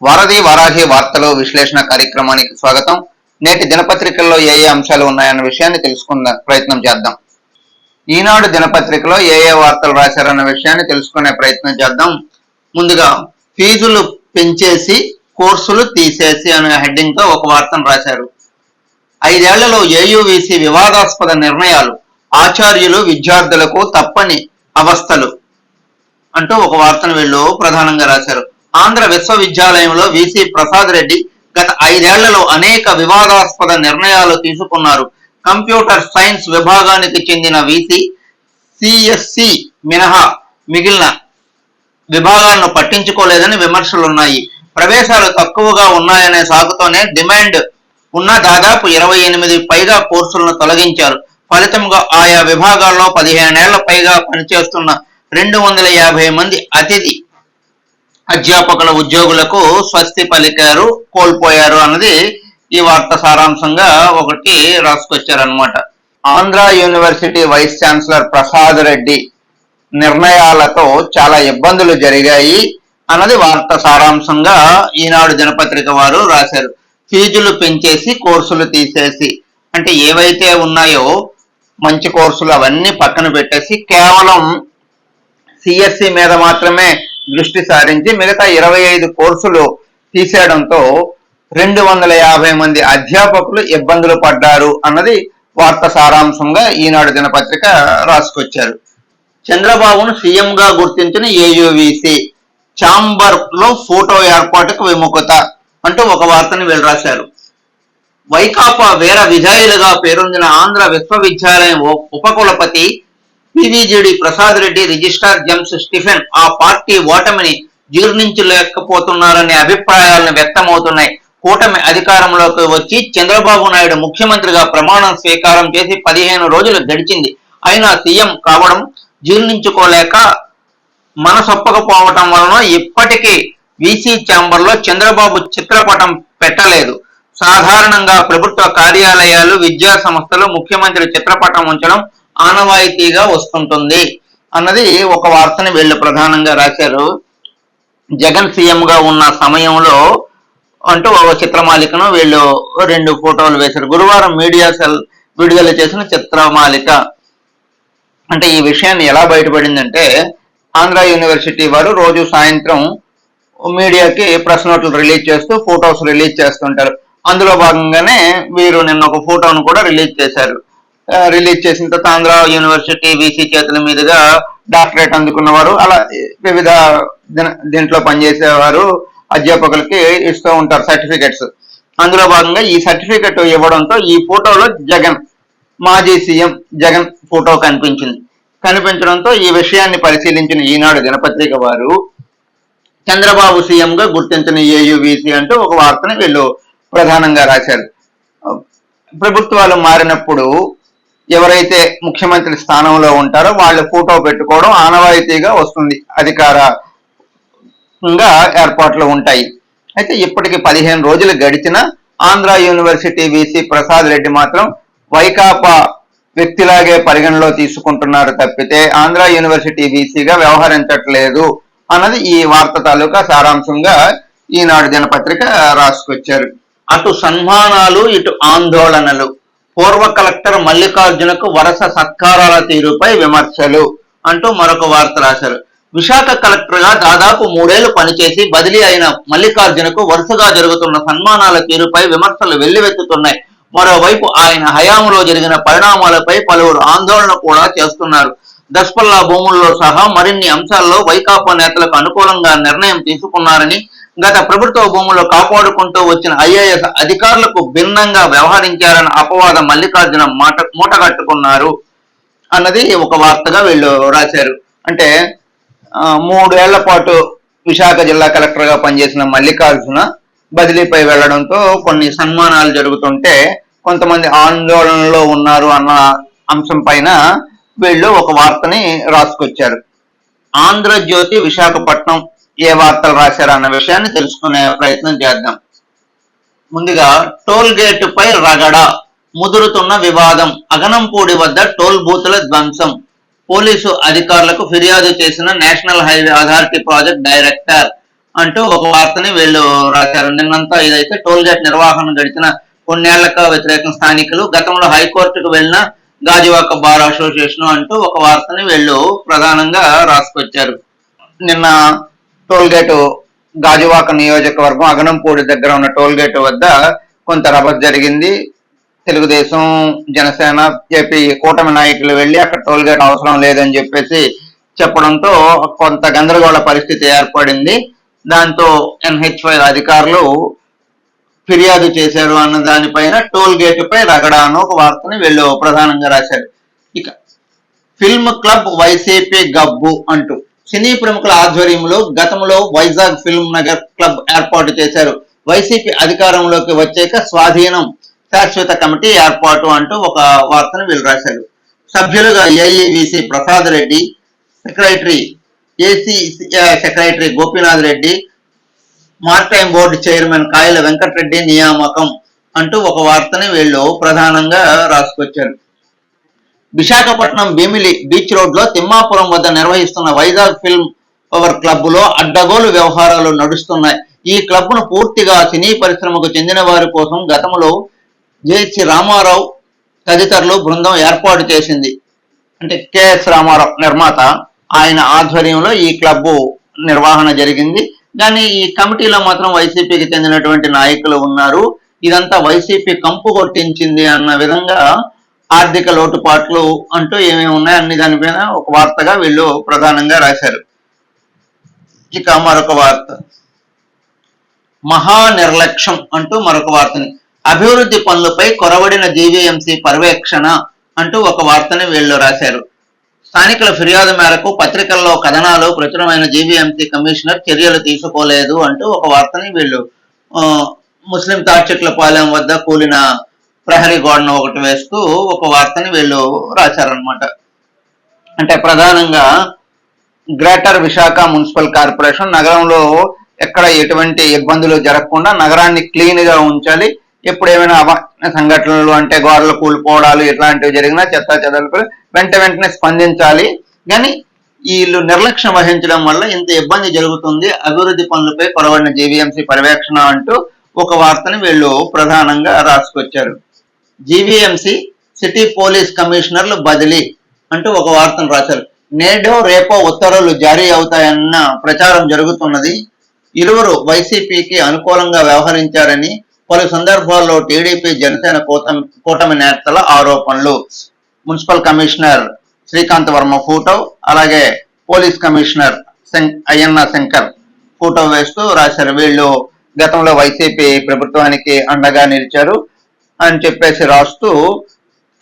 వారధి వారాహి వార్తలు విశ్లేషణ కార్యక్రమానికి స్వాగతం. నేటి దినపత్రికల్లో ఏ అంశాలు ఉన్నాయన్న విషయాన్ని తెలుసుకునే ప్రయత్నం చేద్దాం. ఈనాడు దినపత్రికలో ఏ వార్తలు రాశారన్న విషయాన్ని తెలుసుకునే ప్రయత్నం చేద్దాం. ముందుగా ఫీజులు పెంచేసి కోర్సులు తీసేసి అనే హెడ్డింగ్ తో ఒక వార్తను రాశారు. 5 ఏళ్లలో ఏయువిసి వివాదాస్పద నిర్ణయాలు, ఆచార్యులు విద్యార్థులకు తప్పని అవస్థలు అంటూ ఒక వార్తను వీళ్ళు ప్రధానంగా రాశారు. ఆంధ్ర విశ్వవిద్యాలయంలో విసి ప్రసాద్ రెడ్డి గత 5 ఏళ్లలో అనేక వివాదాస్పద నిర్ణయాలు తీసుకున్నారు. కంప్యూటర్ సైన్స్ విభాగానికి చెందిన విసి సిఎస్సి మినహా మిగిలిన విభాగాలను పట్టించుకోలేదని విమర్శలున్నాయి. ప్రవేశాలు తక్కువగా ఉన్నాయనే సాకుతోనే డిమాండ్ ఉన్న దాదాపు 28 పైగా కోర్సులను తొలగించారు. ఫలితంగా ఆయా విభాగాల్లో 15 ఏళ్ల పైగా పనిచేస్తున్న 250 మంది అతిథి అధ్యాపకుల ఉద్యోగులకు స్వస్తి పలికారు, కోల్పోయారు అన్నది ఈ వార్త సారాంశంగా ఒకటి రాసుకొచ్చారనమాట. Andhra university vice chancellor Prasad Reddy నిర్ణయాలతో చాలా ఇబ్బందులు జరిగాయి అన్నది వార్త సారాంశంగా ఈనాడు దినపత్రిక వారు రాశారు. ఫీజులు పెంచేసి కోర్సులు తీసేసి అంటే ఏవైతే ఉన్నాయో మంచి కోర్సులు అవన్నీ పక్కన పెట్టేసి కేవలం సిఎస్సి మీద మాత్రమే దృష్టి సారించి మిగతా 25 కోర్సులు తీసేయడంతో 250 మంది అధ్యాపకులు ఇబ్బందులు పడ్డారు అన్నది వార్త సారాంశంగా ఈనాడు దినపత్రిక రాసుకొచ్చారు. చంద్రబాబును సీఎంగా గుర్తించిన ఏయువిసి, ఛాంబర్ లో ఫోటో ఏర్పాటుకు విముఖత అంటూ ఒక వార్తను వీళ్ళు రాశారు. వైకాపా వీర విజయులుగా పేరొందిన ఆంధ్ర విశ్వవిద్యాలయం ఉపకులపతి PVGD Prasad Reddy, registrar James Stephen ఆ పార్టీ ఓటమిని జీర్ణించలేకపోతున్నారనే అభిప్రాయాలను వ్యక్తమవుతున్నాయి. కూటమి అధికారంలోకి వచ్చి చంద్రబాబు నాయుడు ముఖ్యమంత్రిగా ప్రమాణం స్వీకారం చేసి 15 రోజులు గడిచింది. అయినా సీఎం కావడం జీర్ణించుకోలేక మనసొప్పకపోవటం వలన ఇప్పటికీ వీసీ ఛాంబర్ లో చంద్రబాబు చిత్రపటం పెట్టలేదు. సాధారణంగా ప్రభుత్వ కార్యాలయాలు, విద్యా సంస్థలు ముఖ్యమంత్రి చిత్రపటం ఉంచడం ఆనవాయితీగా వస్తుంటుంది అన్నది ఒక వార్తని వీళ్ళు ప్రధానంగా రాశారు. జగన్ సీఎం గా ఉన్న సమయంలో అంటూ ఒక చిత్రమాలికను వీళ్ళు 2 ఫోటోలు వేశారు. గురువారం మీడియా సెల్ విడుదల చేసిన చిత్రమాలిక. అంటే ఈ విషయాన్ని ఎలా బయటపడిందంటే, ఆంధ్ర యూనివర్సిటీ వారు రోజు సాయంత్రం మీడియాకి ప్రెస్ నోట్లు రిలీజ్ చేస్తూ ఫోటోస్ రిలీజ్ చేస్తుంటారు. అందులో భాగంగానే వీరు నిన్న ఒక ఫోటోను కూడా రిలీజ్ చేశారు. రిలీజ్ చేసిన తర్వాత ఆంధ్ర యూనివర్సిటీ వీసీ చేతుల మీదుగా డాక్టరేట్ అందుకున్నవారు, అలా వివిధ దీంట్లో పనిచేసేవారు అధ్యాపకులకి ఇస్తూ ఉంటారు సర్టిఫికెట్స్. అందులో భాగంగా ఈ సర్టిఫికెట్ ఇవ్వడంతో ఈ ఫోటోలో జగన్, మాజీ సీఎం జగన్ ఫోటో కనిపించడంతో ఈ విషయాన్ని పరిశీలించిన ఈనాడు దినపత్రిక వారు చంద్రబాబు సీఎం గా గుర్తించిన ఏయువిసి అంటూ ఒక వార్తని వీళ్ళు ప్రధానంగా రాశారు. ప్రభుత్వాలు మారినప్పుడు ఎవరైతే ముఖ్యమంత్రి స్థానంలో ఉంటారో వాళ్ళు ఫోటో పెట్టుకోవడం ఆనవాయితీగా వస్తుంది, అధికారంగా ఏర్పాట్లు ఉంటాయి. అయితే ఇప్పటికి 15 రోజులు గడిచిన ఆంధ్ర యూనివర్సిటీ వీసీ ప్రసాద్ రెడ్డి మాత్రం వైకాపా వ్యక్తిలాగే పరిగణలో తీసుకుంటున్నారు తప్పితే ఆంధ్ర యూనివర్సిటీ వీసీగా వ్యవహరించట్లేదు అన్నది ఈ వార్త తాలూకా సారాంశంగా ఈనాడు దినపత్రిక రాసుకొచ్చారు. అటు సన్మానాలు, ఇటు ఆందోళనలు. పూర్వ కలెక్టర్ మల్లికార్జునకు వరుస సత్కారాల తీరుపై విమర్శలు అంటూ మరొక వార్త రాశారు. విశాఖ కలెక్టర్ గా దాదాపు 3 ఏళ్లు పనిచేసి బదిలీ అయిన మల్లికార్జునకు వరుసగా జరుగుతున్న సన్మానాల తీరుపై విమర్శలు వెల్లువెత్తుతున్నాయి. మరోవైపు ఆయన హయాంలో జరిగిన పరిణామాలపై పలువురు ఆందోళన కూడా చేస్తున్నారు. దస్పల్లా భూముల్లో సహా మరిన్ని అంశాల్లో వైకాపా నేతలకు అనుకూలంగా నిర్ణయం తీసుకున్నారని, గత ప్రభుత్వ భూములు కాపాడుకుంటూ వచ్చిన ఐఏఎస్ అధికారులకు భిన్నంగా వ్యవహరించారన్న అపవాదం మల్లికార్జున మూటగట్టుకున్నారు అన్నది ఒక వార్తగా వీళ్ళు రాశారు. అంటే 3 ఏళ్ల పాటు విశాఖ జిల్లా కలెక్టర్ గా పనిచేసిన మల్లికార్జున బదిలీపై వెళ్లడంతో కొన్ని సన్మానాలు జరుగుతుంటే కొంతమంది ఆందోళనలో ఉన్నారు అన్న అంశం పైన వీళ్ళు ఒక వార్తని రాసుకొచ్చారు. ఆంధ్రజ్యోతి విశాఖపట్నం ఏ వార్తలు రాశారు అన్న విషయాన్ని తెలుసుకునే ప్రయత్నం చేద్దాం. ముందుగా టోల్ గేట్ పై రగడ, ముదురుతున్న వివాదం, అగనంపూడి వద్ద టోల్ బూతుల ధ్వంసం, పోలీసు అధికారులకు ఫిర్యాదు చేసిన national highway authority project director అంటూ ఒక వార్తని వీళ్ళు రాశారు. నిన్నంతా ఇదైతే టోల్ గేట్ నిర్వహణ గడిచిన కొన్నేళ్లకు వ్యతిరేకం స్థానికులు, గతంలో హైకోర్టుకు వెళ్లిన గాజువాక బార్ అసోసియేషన్ అంటూ ఒక వార్తని వీళ్ళు ప్రధానంగా రాసుకొచ్చారు. నిన్న టోల్ గేటు గాజువాక నియోజకవర్గం అగనంపూడి దగ్గర ఉన్న టోల్ గేటు వద్ద కొంత రభస జరిగింది. తెలుగుదేశం, జనసేన, ఏపీ కూటమి నాయకులు వెళ్లి అక్కడ టోల్ గేట్ అవసరం లేదని చెప్పేసి చెప్పడంతో కొంత గందరగోళ పరిస్థితి ఏర్పడింది. దాంతో NH5 అధికారులు ఫిర్యాదు చేశారు అన్న దానిపైన టోల్ గేట్ పై రగడా అని ఒక వార్తని వీళ్ళు ప్రధానంగా రాశారు. ఇక ఫిల్మ్ క్లబ్ వైసీపీ గబ్బు అంటూ సినీ ప్రముఖుల ఆధ్వర్యంలో గతంలో వైజాగ్ ఫిల్మ్ నగర్ క్లబ్ ఏర్పాటు చేశారు. వైసీపీ అధికారంలోకి వచ్చాక స్వాధీనం శాశ్వత కమిటీ ఏర్పాటు అంటూ ఒక వార్తను వీళ్ళు రాశారు. సభ్యులుగా AEVC Prasad Reddy, secretary AC secretary Gopinath Reddy, maritime board chairman Kayala Venkata Reddy నియామకం అంటూ ఒక వార్తని వీళ్ళు ప్రధానంగా రాసుకొచ్చారు. విశాఖపట్నం భీమిలి బీచ్ రోడ్ లో తిమ్మాపురం వద్ద నిర్వహిస్తున్న వైజాగ్ ఫిల్మ్ పవర్ క్లబ్ లో అడ్డగోలు వ్యవహారాలు నడుస్తున్నాయి. ఈ క్లబ్ ను పూర్తిగా సినీ పరిశ్రమకు చెందిన వారి కోసం గతంలో జేహెచ్ రామారావు తదితరులు బృందం ఏర్పాటు చేసింది. అంటే కెఎస్ రామారావు నిర్మాత, ఆయన ఆధ్వర్యంలో ఈ క్లబ్ నిర్వహణ జరిగింది. కానీ ఈ కమిటీలో మాత్రం వైసీపీకి చెందినటువంటి నాయకులు ఉన్నారు. ఇదంతా వైసీపీ కంపు కొట్టించింది అన్న విధంగా ఆర్థిక లోటుపాట్లు అంటూ ఏమేమి ఉన్నాయి అన్ని దానిపైన ఒక వార్తగా వీళ్ళు ప్రధానంగా రాశారు. ఇక మరొక వార్త, మహా నిర్లక్ష్యం అంటూ మరొక వార్తని, అభివృద్ధి పనులపై కొరవడిన జీవీఎంసీ పర్యవేక్షణ అంటూ ఒక వార్తని వీళ్ళు రాశారు. స్థానికుల ఫిర్యాదు మేరకు పత్రికల్లో కథనాలు ప్రచురమైన జీవీఎంసీ కమిషనర్ చర్యలు తీసుకోలేదు అంటూ ఒక వార్తని వీళ్ళు ముస్లిం తాడ్చెట్లపాలెం వద్ద కూలిన ప్రహరీ గోడను ఒకటి వేస్తూ ఒక వార్తని వీళ్ళు రాశారనమాట. అంటే ప్రధానంగా గ్రేటర్ విశాఖ మున్సిపల్ కార్పొరేషన్ నగరంలో ఎక్కడ ఎటువంటి ఇబ్బందులు జరగకుండా నగరాన్ని క్లీన్ గా ఉంచాలి. ఎప్పుడు ఏమైనా సంఘటనలు అంటే గోడలు కూలిపోవడాలు ఇట్లాంటివి జరిగినా చెత్త చెదలకు వెంటనే స్పందించాలి. కానీ వీళ్ళు నిర్లక్ష్యం వహించడం వల్ల ఇంత ఇబ్బంది జరుగుతుంది, అభివృద్ధి పనులపై కొరవడిన జీవీఎంసీ పర్యవేక్షణ అంటూ ఒక వార్తని వీళ్ళు ప్రధానంగా రాసుకొచ్చారు. జీవీఎంసీ సిటీ పోలీస్ కమిషనర్లు బదిలీ అంటూ ఒక వార్తను రాశారు. నేడో రేపో ఉత్తర్వులు జారీ అవుతాయన్న ప్రచారం జరుగుతున్నది. ఇరువురు వైసీపీకి అనుకూలంగా వ్యవహరించారని పలు సందర్భాల్లో టీడీపీ జనసేన కూటమి నేతల ఆరోపణలు. Municipal commissioner Srikanth Varma photo, అలాగే police commissioner Ayyanna Shankar photo వేస్తూ రాశారు. వీళ్ళు గతంలో వైసీపీ ప్రభుత్వానికి అండగా నిలిచారు అని చెప్పేసి రాస్తూ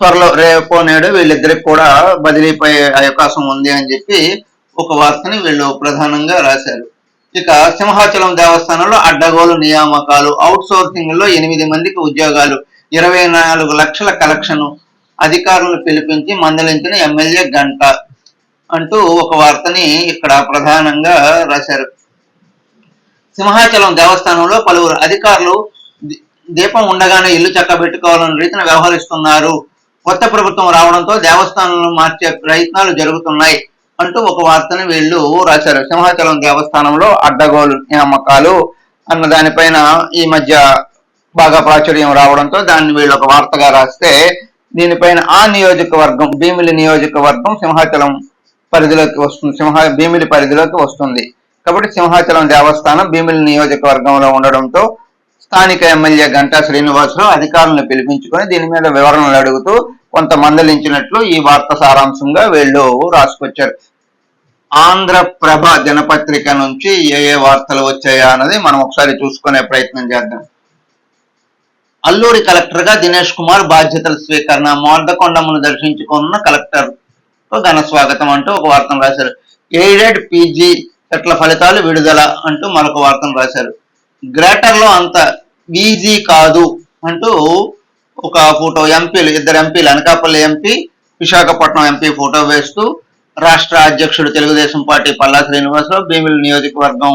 త్వరలో రేపో నేడు వీళ్ళిద్దరికి కూడా బదిలీపై అవకాశం ఉంది అని చెప్పి ఒక వార్తని వీళ్ళు ప్రధానంగా రాశారు. ఇక సింహాచలం దేవస్థానంలో అడ్డగోలు నియామకాలు, అవుట్ సోర్సింగ్ లో 8 మందికి ఉద్యోగాలు, 24 లక్షల కలెక్షన్, అధికారులను పిలిపించి మందలించిన ఎమ్మెల్యే గంట అంటూ ఒక వార్తని ఇక్కడ ప్రధానంగా రాశారు. సింహాచలం దేవస్థానంలో పలువురు అధికారులు దీపం ఉండగానే ఇల్లు చక్కబెట్టుకోవాలన్న రీతిని వ్యవహరిస్తున్నారు. కొత్త ప్రభుత్వం రావడంతో దేవస్థానాలను మార్చే ప్రయత్నాలు జరుగుతున్నాయి అంటూ ఒక వార్తని వీళ్ళు రాశారు. సింహాచలం దేవస్థానంలో అడ్డగోలు నియామకాలు అన్న దానిపైన ఈ మధ్య బాగా ప్రాచుర్యం రావడంతో దాన్ని వీళ్ళు ఒక వార్తగా రాస్తే, దీనిపైన ఆ నియోజకవర్గం భీమిలి నియోజకవర్గం సింహాచలం పరిధిలోకి వస్తుంది, భీమిలి పరిధిలోకి వస్తుంది. కాబట్టి సింహాచలం దేవస్థానం భీమిలి నియోజకవర్గంలో ఉండడంతో స్థానిక ఎమ్మెల్యే గంటా శ్రీనివాసరావు అధికారులను పిలిపించుకొని దీని మీద వివరణలు అడుగుతూ కొంత మందలించినట్లు ఈ వార్త సారాంశంగా వీళ్ళు రాసుకొచ్చారు. ఆంధ్రప్రభ దినపత్రిక నుంచి ఏ వార్తలు వచ్చాయా అన్నది మనం ఒకసారి చూసుకునే ప్రయత్నం చేద్దాం. అల్లూరి కలెక్టర్ గా దినేష్ కుమార్ బాధ్యతల స్వీకరణ, మోర్దకొండమ్మను దర్శించుకున్న కలెక్టర్ ఘన స్వాగతం అంటూ ఒక వార్తను రాశారు. ఎయిడెడ్ పీజీ సెట్ల ఫలితాలు విడుదల అంటూ మరొక వార్తను రాశారు. గ్రేటర్ లో అంత ఈజీ కాదు అంటూ ఒక ఫోటో, ఇద్దరు ఎంపీలు, Anakapalli MP, Visakhapatnam MP photo వేస్తూ రాష్ట్ర అధ్యక్షుడు తెలుగుదేశం పార్టీ పల్లా శ్రీనివాసరావు, భీమిలి నియోజకవర్గం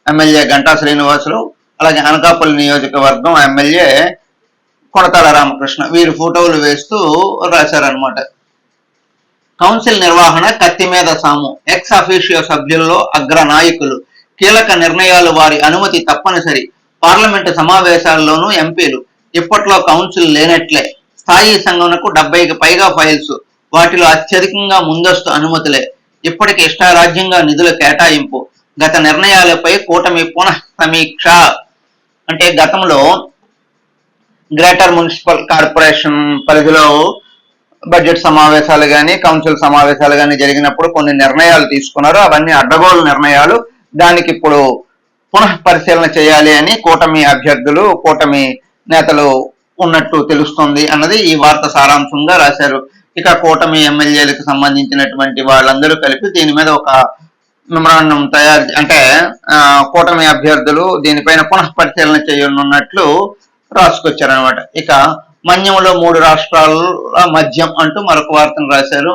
ఎమ్మెల్యే గంటా శ్రీనివాసరావు, అలాగే అనకాపల్లి నియోజకవర్గం ఎమ్మెల్యే కొడతాల రామకృష్ణ వీరి ఫోటోలు వేస్తూ రాశారనమాట. కౌన్సిల్ నిర్వహణ కత్తి మీద సాము, ఎక్స్ అఫీషియో సభ్యుల్లో అగ్ర నాయకులు, కీలక నిర్ణయాలు వారి అనుమతి తప్పనిసరి. పార్లమెంటు సమావేశాల్లోనూ ఎంపీలు ఇప్పట్లో కౌన్సిల్ లేనట్లే. స్థాయి సంఘంకు 70కి పైగా ఫైల్స్, వాటిలో అత్యధికంగా ముందస్తు అనుమతులే. ఇప్పటికి ఇష్టారాజ్యంగా నిధుల కేటాయింపు. గత నిర్ణయాలపై కూటమి పునః సమీక్ష. అంటే గతంలో గ్రేటర్ మున్సిపల్ కార్పొరేషన్ పరిధిలో బడ్జెట్ సమావేశాలు కానీ కౌన్సిల్ సమావేశాలు కానీ జరిగినప్పుడు కొన్ని నిర్ణయాలు తీసుకున్నారు. అవన్నీ అడ్డగోలు నిర్ణయాలు. దానికి ఇప్పుడు పునః పరిశీలన చేయాలి అని కూటమి అభ్యర్థులు, కూటమి నేతలు ఉన్నట్టు తెలుస్తుంది అన్నది ఈ వార్త సారాంశంగా రాశారు. ఇక కూటమి ఎమ్మెల్యేలకు సంబంధించినటువంటి వాళ్ళందరూ కలిపి దీని మీద ఒక మెమరాండం అంటే కూటమి అభ్యర్థులు దీనిపైన పునః పరిశీలన చేయనున్నట్లు రాసుకొచ్చారనమాట. ఇక మన్యంలో 3 రాష్ట్రాల మద్యం అంటూ మరొక వార్తను రాశారు.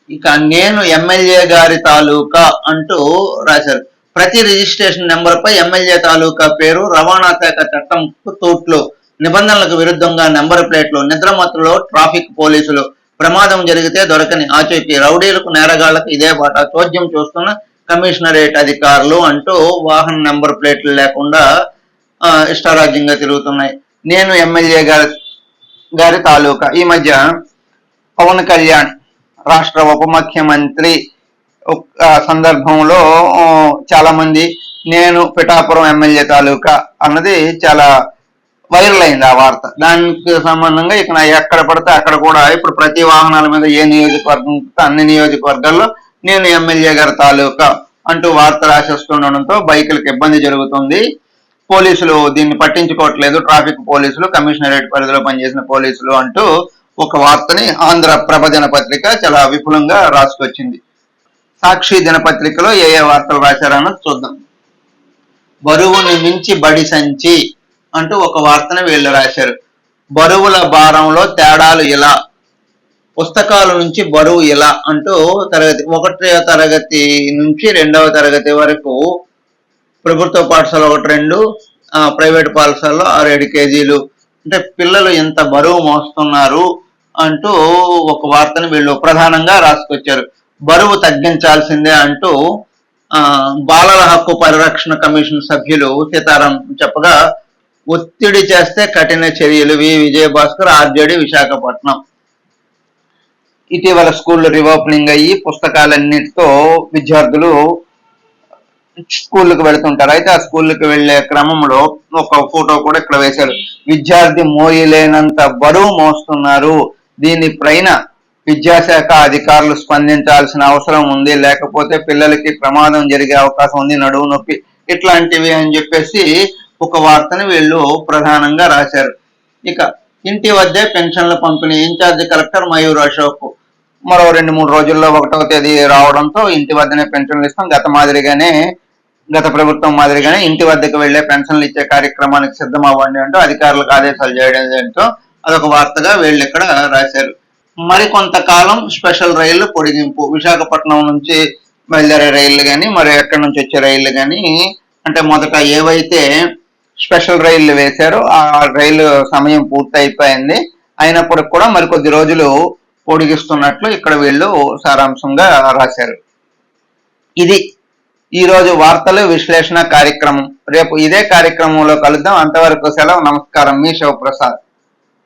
ఇక నేను ఎమ్మెల్యే గారి తాలూకా అంటూ రాశారు. ప్రతి రిజిస్ట్రేషన్ నెంబర్పై ఎమ్మెల్యే తాలూకా పేరు. రవాణా శాఖ చట్టం తూట్లు. నిబంధనలకు విరుద్ధంగా నెంబర్ ప్లేట్లు. నిద్రమత్తులో ట్రాఫిక్ పోలీసులు. ప్రమాదం జరిగితే దొరకని ఆచూకీ. రౌడీలకు నేరగాళ్లకు ఇదే బాట. చోద్యం చూస్తున్న కమిషనరేట్ అధికారులు అంటూ వాహన నెంబర్ ప్లేట్లు లేకుండా ఇష్టారాజ్యంగా తిరుగుతున్నాయి. నేను ఎమ్మెల్యే గారి తాలూకా. ఈ మధ్య పవన్ కళ్యాణ్ రాష్ట్ర ఉప ముఖ్యమంత్రి సందర్భంలో చాలా మంది నేను పిఠాపురం ఎమ్మెల్యే తాలూకా అన్నది చాలా వైరల్ అయింది ఆ వార్త. దానికి సంబంధంగా ఇక ఎక్కడ పడితే అక్కడ కూడా ఇప్పుడు ప్రతి వాహనాల మీద ఏ నియోజకవర్గం అన్ని నియోజకవర్గాల్లో నేను ఎమ్మెల్యే గారి తాలూకా అంటూ వార్త రాసేస్తుండడంతో బైకులకు ఇబ్బంది జరుగుతుంది. పోలీసులు దీన్ని పట్టించుకోవట్లేదు. ట్రాఫిక్ పోలీసులు, కమిషనరేట్ పరిధిలో పనిచేసిన పోలీసులు అంటూ ఒక వార్తని ఆంధ్రప్రభ దినపత్రిక చాలా విపులంగా రాసుకొచ్చింది. సాక్షి దినపత్రికలో ఏ వార్తలు రాశారన్నది చూద్దాం. బరువుని మించి బడి సంచి అంటూ ఒక వార్తను వీళ్ళు రాశారు. బరువుల భారంలో తేడాలు ఇలా, పుస్తకాల నుంచి బరువు ఇలా అంటూ తరగతి 1వ తరగతి నుంచి 2వ తరగతి వరకు ప్రభుత్వ పాఠశాల 1-2, ప్రైవేట్ పాఠశాలలో 6-7 కేజీలు. అంటే పిల్లలు ఎంత బరువు మోస్తున్నారు అంటూ ఒక వార్తను వీళ్ళు ప్రధానంగా రాసుకొచ్చారు. బరువు తగ్గించాల్సిందే అంటూ బాలల హక్కు పరిరక్షణ కమిషన్ సభ్యులు సీతారాం చెప్పగా, ఒత్తిడి చేస్తే కఠిన చర్యలు. విజయభాస్కర్, ఆర్జేడీ, విశాఖపట్నం. ఇటీవల స్కూళ్ళు రీఓపెనింగ్ అయ్యి పుస్తకాలన్నిటితో విద్యార్థులు స్కూళ్ళకు వెళుతుంటారు. అయితే ఆ స్కూళ్ళకి వెళ్లే క్రమంలో ఒక ఫోటో కూడా ఇక్కడ వేశారు. విద్యార్థి మోయలేనంత బరువు మోస్తున్నారు. దీనిపైన విద్యాశాఖ అధికారులు స్పందించాల్సిన అవసరం ఉంది, లేకపోతే పిల్లలకి ప్రమాదం జరిగే అవకాశం ఉంది, నడువు నొప్పి ఇట్లాంటివి అని చెప్పేసి ఒక వార్తను వీళ్ళు ప్రధానంగా రాశారు. ఇక ఇంటి వద్దే పెన్షన్ల పంపిణీ. ఇన్ఛార్జి కలెక్టర్ మయూర్ అశోక్ మరో 2-3 రోజుల్లో 1వ తేదీ రావడంతో ఇంటి వద్దనే పెన్షన్లు ఇస్తాం. గత ప్రభుత్వం మాదిరిగానే ఇంటి వద్దకు వెళ్లే పెన్షన్లు ఇచ్చే కార్యక్రమానికి సిద్ధం అవ్వండి అంటూ అధికారులకు ఆదేశాలు చేయడంతో అదొక వార్తగా వీళ్ళు ఇక్కడ రాశారు. మరికొంతకాలం స్పెషల్ రైళ్లు పొడిగింపు. విశాఖపట్నం నుంచి బయలుదేరే రైళ్లు కానీ మరి ఎక్కడి నుంచి వచ్చే రైళ్లు కానీ అంటే మొదట ఏవైతే స్పెషల్ రైళ్లు వేశారో ఆ రైలు సమయం పూర్తయిపోయింది. అయినప్పటికి కూడా మరికొద్ది రోజులు పొడిగిస్తున్నట్లు ఇక్కడ వీళ్ళు సారాంశంగా రాశారు. ఇది ఈరోజు వార్తలు విశ్లేషణ కార్యక్రమం. రేపు ఇదే కార్యక్రమంలో కలుద్దాం. అంతవరకు సెలవు. నమస్కారం. మీ శివప్రసాద్.